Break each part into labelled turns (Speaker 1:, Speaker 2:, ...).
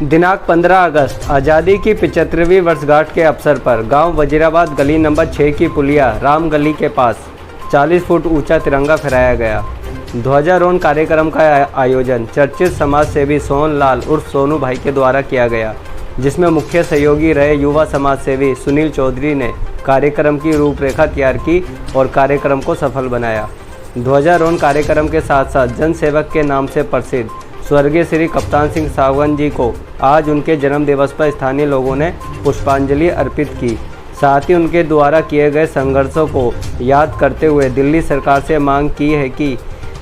Speaker 1: दिनांक 15 अगस्त आज़ादी की 75वीं वर्षगांठ के अवसर पर गांव वजीराबाद गली नंबर 6 की पुलिया राम गली के पास 40 फुट ऊंचा तिरंगा फहराया गया। ध्वजारोहण कार्यक्रम का आयोजन चर्चित समाज सेवी सोहन लाल उर्फ सोनू भाई के द्वारा किया गया, जिसमें मुख्य सहयोगी रहे युवा समाज सेवी सुनील चौधरी ने कार्यक्रम की रूपरेखा तैयार की और कार्यक्रम को सफल बनाया। ध्वजारोहण कार्यक्रम के साथ साथ जनसेवक के नाम से प्रसिद्ध स्वर्गीय श्री कप्तान सिंह सागवान जी को आज उनके जन्म दिवस पर स्थानीय लोगों ने पुष्पांजलि अर्पित की। साथ ही उनके द्वारा किए गए संघर्षों को याद करते हुए दिल्ली सरकार से मांग की है कि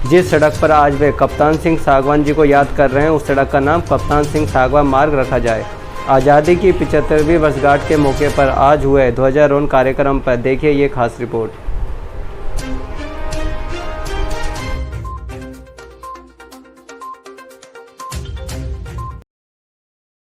Speaker 1: जिस सड़क पर आज वे कप्तान सिंह सागवान जी को याद कर रहे हैं उस सड़क का नाम कप्तान सिंह सागवान मार्ग रखा जाए। आज़ादी की 75वीं वर्षगांठ के मौके पर आज हुए ध्वजारोहण कार्यक्रम पर देखिए ये खास रिपोर्ट।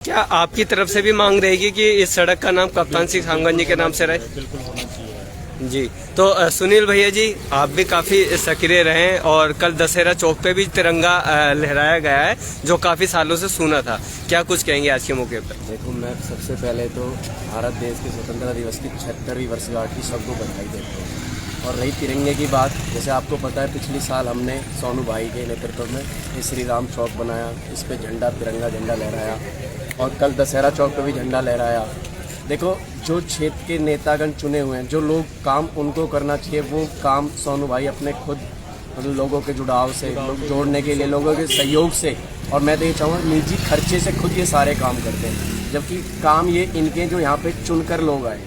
Speaker 1: क्या आपकी तरफ से भी मांग रहेगी कि इस सड़क का नाम कप्तान सिंह सागवान जी के नाम से रहे?
Speaker 2: बिल्कुल होना चाहिए
Speaker 1: जी, तो सुनील भैया जी, आप भी काफ़ी सक्रिय रहे और कल दशहरा चौक पे भी तिरंगा लहराया गया है जो काफ़ी सालों से सुना था। क्या कुछ कहेंगे आज के मौके पर?
Speaker 2: देखो, मैं सबसे पहले तो भारत देश के स्वतंत्रता दिवस की 76वीं वर्षगांठ की सबको बधाई देता हूँ। और रही तिरंगे की बात, जैसे आपको पता है पिछले साल हमने सोनू भाई के नेतृत्व में ये श्री राम चौक बनाया, इस पर झंडा तिरंगा झंडा लहराया और कल दशहरा चौक पे भी झंडा लहराया। देखो, जो क्षेत्र के नेतागण चुने हुए हैं, जो लोग काम उनको करना चाहिए वो काम सोनू भाई अपने खुद मतलब लोगों के जुड़ाव से, लोग जोड़ने के लिए, लोगों के सहयोग से, और मैं तो ये चाहूँगा निजी खर्चे से खुद ये सारे काम करते हैं, जबकि काम ये इनके जो यहाँ पे चुनकर लोग आए।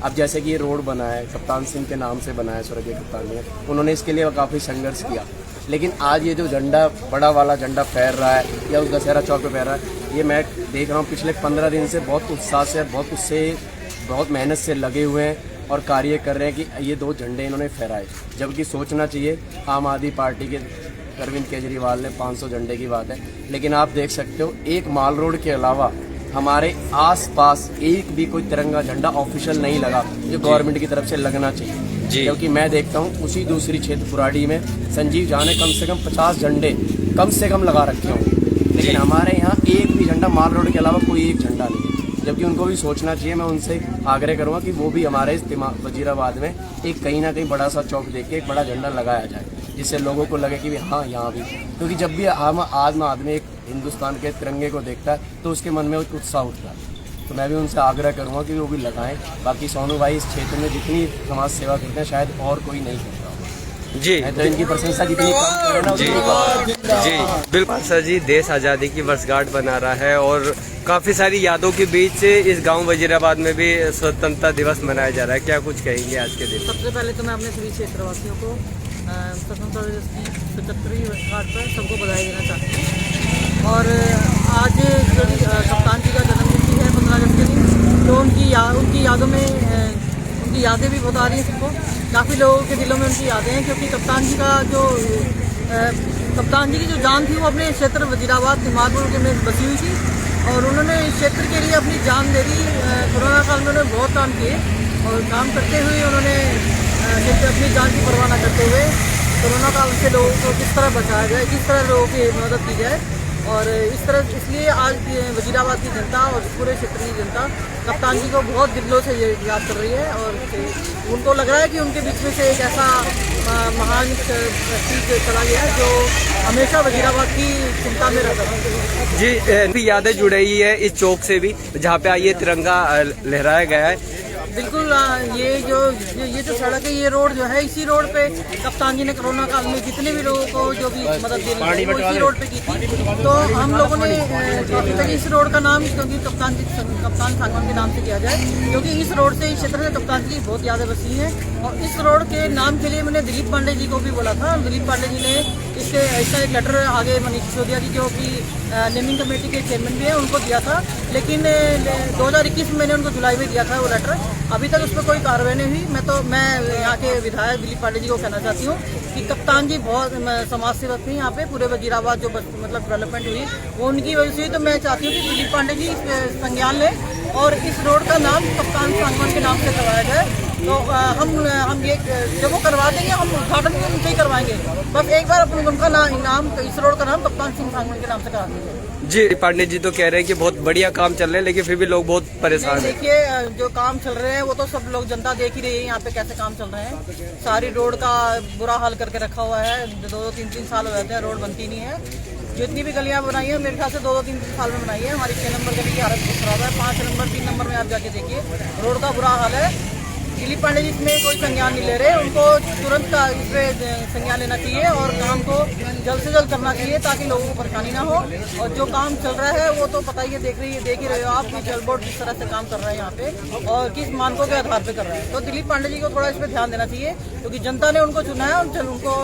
Speaker 2: अब जैसे कि ये रोड बना है कप्तान सिंह के नाम से बना है, स्वर्गीय कप्तान ने, उन्होंने इसके लिए काफ़ी संघर्ष किया। लेकिन आज ये जो झंडा बड़ा वाला झंडा फहर रहा है या उस दशहरा चौक पे फहर रहा है, ये मैं देख रहा हूँ पिछले 15 दिन से बहुत उत्साह से, बहुत मेहनत से लगे हुए हैं और कार्य कर रहे हैं कि ये 2 झंडे इन्होंने फहराए। जबकि सोचना चाहिए आम आदमी पार्टी के अरविंद केजरीवाल ने 500 झंडे की बात है, लेकिन आप देख सकते हो एक माल रोड के अलावा हमारे आसपास एक भी कोई तिरंगा झंडा ऑफिशियल नहीं लगा जो गवर्नमेंट की तरफ से लगना चाहिए। क्योंकि मैं देखता हूँ उसी दूसरी क्षेत्र पुराड़ी में संजीव झा ने कम से कम 50 झंडे कम से कम लगा रखे होंगे, लेकिन हमारे यहाँ एक भी झंडा माल रोड के अलावा कोई एक झंडा नहीं। जबकि उनको भी सोचना चाहिए। मैं उनसे आग्रह करूँगा कि वो भी हमारे इस वजीराबाद में एक कहीं ना कहीं बड़ा सा चौक देख के एक बड़ा झंडा लगाया जाए, जिससे लोगों को लगे कि हाँ यहाँ भी, क्योंकि जब भी आम आदमी एक हिंदुस्तान के तिरंगे को देखता है तो उसके मन में एक उत्साह उठता है। तो मैं भी उनसे आग्रह करूँगा कि वो भी लगाएं। बाकी सोनू भाई इस क्षेत्र में जितनी समाज सेवा करते हैं शायद और कोई नहीं करता होगा।
Speaker 1: जी,
Speaker 2: तो इनकी प्रशंसा जितनी कम करें ना
Speaker 1: जी बिल्कुल सर जी। देश आज़ादी की वर्षगांठ बना रहा है और काफ़ी सारी यादों के बीच से इस गांव वजीराबाद में भी स्वतंत्रता दिवस मनाया जा रहा है। क्या कुछ कहेंगे आज के दिन?
Speaker 3: सबसे पहले तो मैं अपने सभी क्षेत्रवासियों को स्वतंत्रता दिवस की 75वीं वर्षगांठ पर सबको बधाई देना चाहती हूँ। और आज जो कप्तान जी का जन्मदिन भी है 15 अगस्त के दिन, तो उनकी यादों में उनकी यादें भी बहुत आ रही हैं सबको। काफ़ी लोगों के दिलों में उनकी यादें हैं, क्योंकि कप्तान जी की जो जान थी वो अपने क्षेत्र वजीराबाद दिमागपुर में बसी हुई थी और उन्होंने इस क्षेत्र के लिए अपनी जान दे दी। कोरोना काल में उन्होंने बहुत काम किए और काम करते हुए उन्होंने अपनी जान की परवाह न करते हुए कोरोना काल से लोगों को किस तरह बचाया जाए, किस तरह लोगों की मदद की जाए, और इसलिए आज वजीराबाद की जनता और पूरे क्षेत्र की जनता कप्तान जी को बहुत दिलों से याद कर रही है और उनको लग रहा है कि उनके बीच में से एक ऐसा महान व्यक्ति चला गया है जो हमेशा वजीराबाद की चिंता में रहता है।
Speaker 1: जी, यादें जुड़ रही है इस चौक से भी जहाँ पे ये तिरंगा लहराया गया है।
Speaker 3: बिल्कुल, ये जो सड़क है, ये रोड जो है, इसी रोड पे कप्तान जी ने कोरोना काल में जितने भी लोगों को जो भी मदद दी थी वो इसी रोड पे की थी। तो हम लोगों ने काफी तक इस रोड का नाम क्योंकि कप्तान सागवान के नाम से किया जाए, क्योंकि इस रोड से इस क्षेत्र से कप्तान जी की बहुत यादें बसी हैं। और इस रोड के नाम के लिए मैंने दिलीप पांडे जी को भी बोला था। दिलीप पांडे जी ने इसका एक लेटर आगे मनीष सिसोदिया जी जो कि नेमिंग कमेटी के चेयरमैन भी है उनको दिया था, लेकिन 2021 में मैंने उनको जुलाई में दिया था वो लेटर। अभी तक उस पर कोई कार्रवाई नहीं हुई। मैं यहाँ के विधायक दिलीप पांडे जी को कहना चाहती हूँ कि कप्तान जी बहुत समाज सेवक थे। यहाँ पे पूरे वजीराबाद जो मतलब डेवलपमेंट हुई वो उनकी वजह से। तो मैं चाहती हूँ कि दिलीप पांडे जी संज्ञान लें और इस रोड का नाम कप्तान सागवान के नाम से करवाया जाए। तो हम ये जब वो करवा देंगे हम उद्घाटन भी उनसे ही करवाएंगे। बस एक बार उनका नाम इस रोड का नाम कप्तान सिंह सागवान के नाम से करा देंगे।
Speaker 1: जी पांडे जी तो कह रहे हैं कि बहुत बढ़िया काम चल रहे हैं, लेकिन फिर भी लोग बहुत परेशान हैं।
Speaker 3: देखिए जो काम चल रहे हैं वो तो सब लोग जनता देख ही रही है यहाँ पे कैसे काम चल रहे हैं। सारी रोड का बुरा हाल करके रखा हुआ है। 2-3 साल हो जाते हैं, रोड बनती नहीं है। जितनी भी गलियां बनाई है मेरे ख्याल से 2-3 साल में बनाई है। हमारी 6 नंबर गली की हालत बहुत खराब है। 5 नंबर 3 नंबर में आप जाके देखिए, रोड का बुरा हाल है। दिलीप पांडे जी इसमें कोई संज्ञान नहीं ले रहे। उनको तुरंत इस पर संज्ञान लेना चाहिए और काम को जल्द से जल्द करना चाहिए ताकि लोगों को परेशानी ना हो। और जो काम चल रहा है वो तो पता ही है, देख ही रहे हो आप कि जल बोर्ड किस तरह से काम कर रहा है यहाँ पे और किस मानकों के आधार पे कर रहा है। तो दिलीप पांडे जी को थोड़ा इस पर ध्यान देना चाहिए, क्योंकि जनता ने उनको चुना है, उनको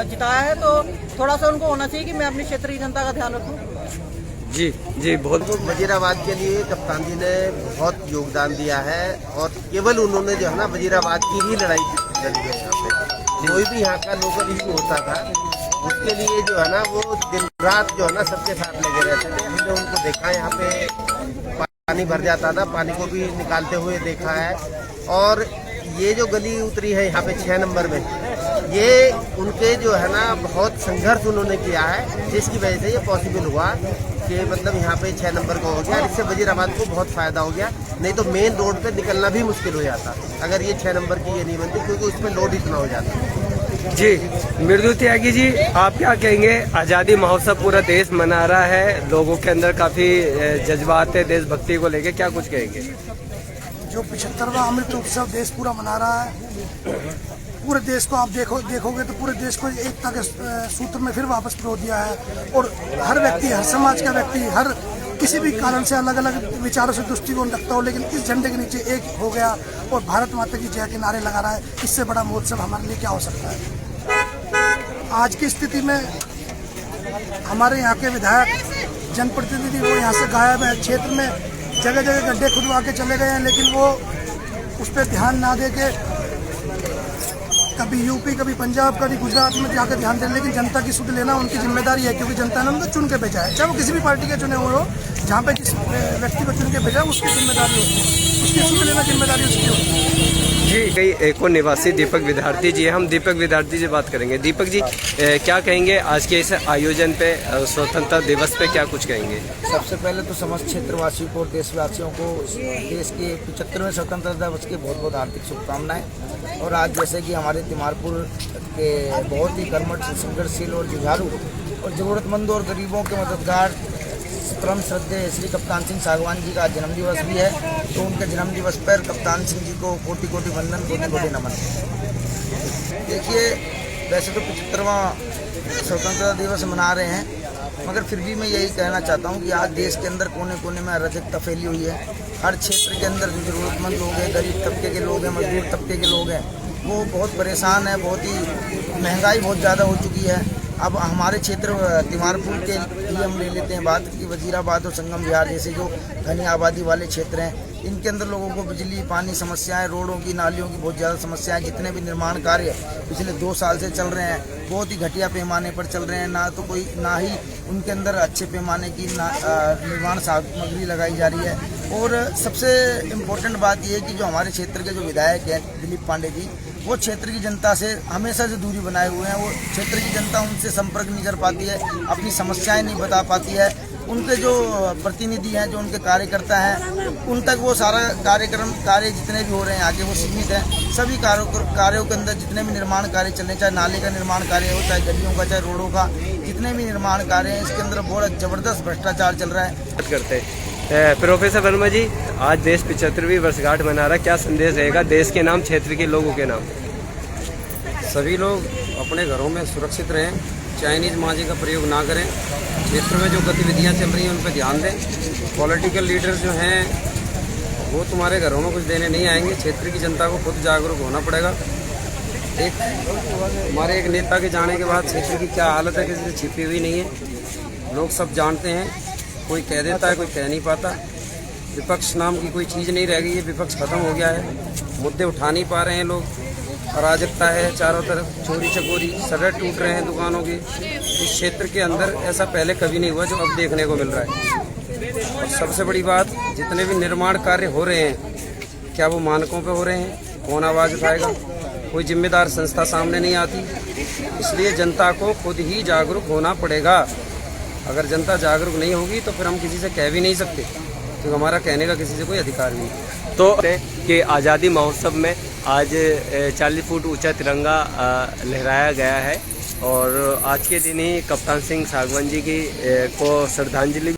Speaker 3: जिताया है। तो थोड़ा सा उनको होना चाहिए कि मैं अपनी क्षेत्र की जनता का ध्यान रखूँ।
Speaker 1: जी जी बहुत
Speaker 4: वजीराबाद के लिए कप्तान जी ने बहुत योगदान दिया है और केवल उन्होंने जो है ना वजीराबाद की ही लड़ाई लड़ी है। यहाँ पे कोई भी यहाँ का लोकल इशू होता था उसके लिए जो है ना वो दिन रात जो है ना सबके साथ लगे रहते थे। हमने उनको देखा, यहाँ पे पानी भर जाता था, पानी को भी निकालते हुए देखा है। और ये जो गली उतरी है यहाँ पे 6 नंबर में, ये उनके जो है ना बहुत संघर्ष उन्होंने किया है, जिसकी वजह से ये पॉसिबल हुआ कि मतलब यहाँ पे 6 नंबर को हो गया। इससे वजीराबाद को बहुत फायदा हो गया, नहीं तो मेन रोड पे निकलना भी मुश्किल हो जाता अगर ये 6 नंबर की ये नहीं बनती, क्योंकि उसमें लोड इतना हो जाता।
Speaker 1: जी मृदु त्यागी जी, आप क्या कहेंगे? आज़ादी महोत्सव पूरा देश मना रहा है, लोगों के अंदर काफी जज्बात है देशभक्ति को लेके, क्या कुछ कहेंगे?
Speaker 5: जो 75वां अमृत उत्सव देश पूरा मना रहा है, पूरे देश को आप देखोगे तो पूरे देश को एकता के सूत्र में फिर वापस पिरो दिया है। और हर व्यक्ति, हर समाज का व्यक्ति, हर किसी भी कारण से अलग अलग विचारों से दृष्टिकोण रखता हो, लेकिन इस झंडे के नीचे एक हो गया और भारत माता की जय के नारे लगा रहा है। इससे बड़ा महोत्सव हमारे लिए क्या हो सकता है? आज की स्थिति में हमारे यहाँ के विधायक, जनप्रतिनिधि वो यहाँ से गायब है। क्षेत्र में जगह जगह गड्ढे खुदवा के चले गए हैं, लेकिन वो उस पर ध्यान ना दे के कभी यूपी, कभी पंजाब, कभी गुजरात में जाकर ध्यान दें। लेकिन जनता की सुध लेना उनकी जिम्मेदारी है, क्योंकि जनता ने उनको चुन के भेजा है। चाहे वो किसी भी पार्टी के चुने हुए हो, जहाँ पे जिस व्यक्ति को चुन के भेजा उसकी जिम्मेदारी होती है, उसकी सुध लेना जिम्मेदारी उसकी होती है।
Speaker 1: जी कई एक और निवासी दीपक विद्यार्थी जी, हम दीपक विद्यार्थी से बात करेंगे। दीपक जी क्या कहेंगे आज के इस आयोजन पे, स्वतंत्रता दिवस पे क्या कुछ कहेंगे?
Speaker 6: सबसे पहले तो समस्त क्षेत्रवासियों को, देशवासियों को देश के 75वें स्वतंत्रता दिवस की बहुत बहुत हार्दिक शुभकामनाएं। और आज जैसे कि हमारे तिमारपुर के बहुत ही कर्मठ, संघर्षशील और जुझारू और ज़रूरतमंदों और गरीबों के मददगार परम श्रद्धेय श्री कप्तान सिंह सागवान जी का जन्मदिवस भी है, तो उनके जन्मदिवस पर कप्तान सिंह जी को कोटि कोटि वंदन, कोटि कोटि नमन। देखिए वैसे तो 75वां स्वतंत्रता दिवस मना रहे हैं, मगर फिर भी मैं यही कहना चाहता हूँ कि आज देश के अंदर कोने कोने में अराजकता फैली हुई है। हर क्षेत्र के अंदर जो ज़रूरतमंद लोग हैं, गरीब तबके के लोग हैं, मजदूर तबके के लोग हैं, वो बहुत परेशान है। बहुत ही महंगाई बहुत ज़्यादा हो चुकी है। अब हमारे क्षेत्र तिमारपुर के लिए हम ले लेते हैं बात कि वजीराबाद और संगम विहार जैसे जो घनी आबादी वाले क्षेत्र हैं, इनके अंदर लोगों को बिजली, पानी समस्याएं, रोडों की, नालियों की बहुत ज़्यादा समस्याएं। जितने भी निर्माण कार्य पिछले 2 साल से चल रहे हैं बहुत ही घटिया पैमाने पर चल रहे हैं। ना ही उनके अंदर अच्छे पैमाने की निर्माण सामग्री लगाई जा रही है। और सबसे इम्पोर्टेंट बात यह है कि जो हमारे क्षेत्र के जो विधायक हैं दिलीप पांडे जी, वो क्षेत्र की जनता से हमेशा से दूरी बनाए हुए हैं। वो क्षेत्र की जनता उनसे संपर्क नहीं कर पाती है, अपनी समस्याएं नहीं बता पाती है। उनके जो प्रतिनिधि हैं, जो उनके कार्यकर्ता हैं, उन तक वो सारा कार्य जितने भी हो रहे हैं आगे वो सीमित हैं। सभी कार्यों के अंदर जितने भी निर्माण कार्य चल रहे हैं, चाहे नाले का निर्माण कार्य हो, चाहे गलियों का, चाहे रोडों का, जितने भी निर्माण कार्य हैं, इसके अंदर बहुत ज़बरदस्त भ्रष्टाचार चल रहा है।
Speaker 1: बात करते हैं प्रोफेसर वर्मा जी, आज देश 75वीं वर्षगांठ मना रहा, क्या संदेश रहेगा देश के नाम, क्षेत्र के लोगों के नाम?
Speaker 7: सभी लोग अपने घरों में सुरक्षित रहें, चाइनीज़ मांझे का प्रयोग ना करें, क्षेत्र में जो गतिविधियां चल रही हैं उन पर ध्यान दें। पॉलिटिकल लीडर्स जो हैं वो तुम्हारे घरों में कुछ देने नहीं आएंगे। क्षेत्र की जनता को खुद जागरूक होना पड़ेगा। हमारे एक नेता के जाने के बाद क्षेत्र की क्या हालत है किसी से छिपी हुई नहीं है, लोग सब जानते हैं। कोई कह देता है, कोई कह नहीं पाता। विपक्ष नाम की कोई चीज़ नहीं रह गई है, विपक्ष खत्म हो गया है। मुद्दे उठा नहीं पा रहे हैं लोग, अराजकता है चारों तरफ, चोरी चकोरी, शटर टूट रहे हैं दुकानों की। इस क्षेत्र के अंदर ऐसा पहले कभी नहीं हुआ जो अब देखने को मिल रहा है। और सबसे बड़ी बात, जितने भी निर्माण कार्य हो रहे हैं क्या वो मानकों पे हो रहे हैं? कौन आवाज़ उठाएगा? कोई जिम्मेदार संस्था सामने नहीं आती। इसलिए जनता को खुद ही जागरूक होना पड़ेगा। अगर जनता जागरूक नहीं होगी तो फिर हम किसी से कह भी नहीं सकते, क्योंकि हमारा कहने का किसी से कोई अधिकार नहीं है।
Speaker 1: तो कि आज़ादी महोत्सव में आज 40 फुट ऊंचा तिरंगा लहराया गया है और आज के दिन ही कप्तान सिंह सागवान जी की को श्रद्धांजलि